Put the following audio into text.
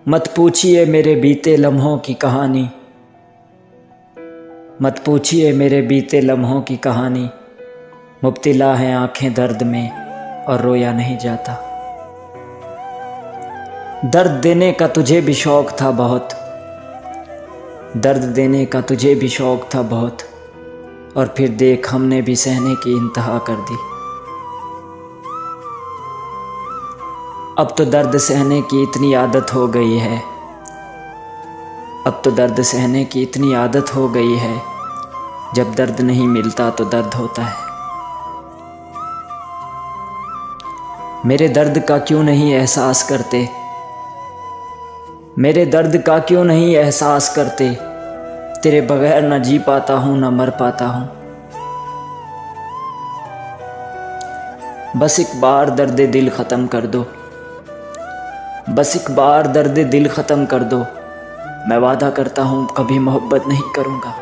मत पूछिए मेरे बीते लम्हों की कहानी, मत पूछिए मेरे बीते लम्हों की कहानी। मुब्तिला हैं आंखें दर्द में और रोया नहीं जाता। दर्द देने का तुझे भी शौक था बहुत, दर्द देने का तुझे भी शौक था बहुत, और फिर देख हमने भी सहने की इंतहा कर दी। अब तो दर्द सहने की इतनी आदत हो गई है, अब तो दर्द सहने की इतनी आदत हो गई है, जब दर्द नहीं मिलता तो दर्द होता है। मेरे दर्द का क्यों नहीं एहसास करते, मेरे दर्द का क्यों नहीं एहसास करते। तेरे बगैर न जी पाता हूँ न मर पाता हूँ। बस एक बार दर्द दिल ख़त्म कर दो, बस एक बार दर्द दिल ख़त्म कर दो। मैं वादा करता हूँ कभी मोहब्बत नहीं करूँगा।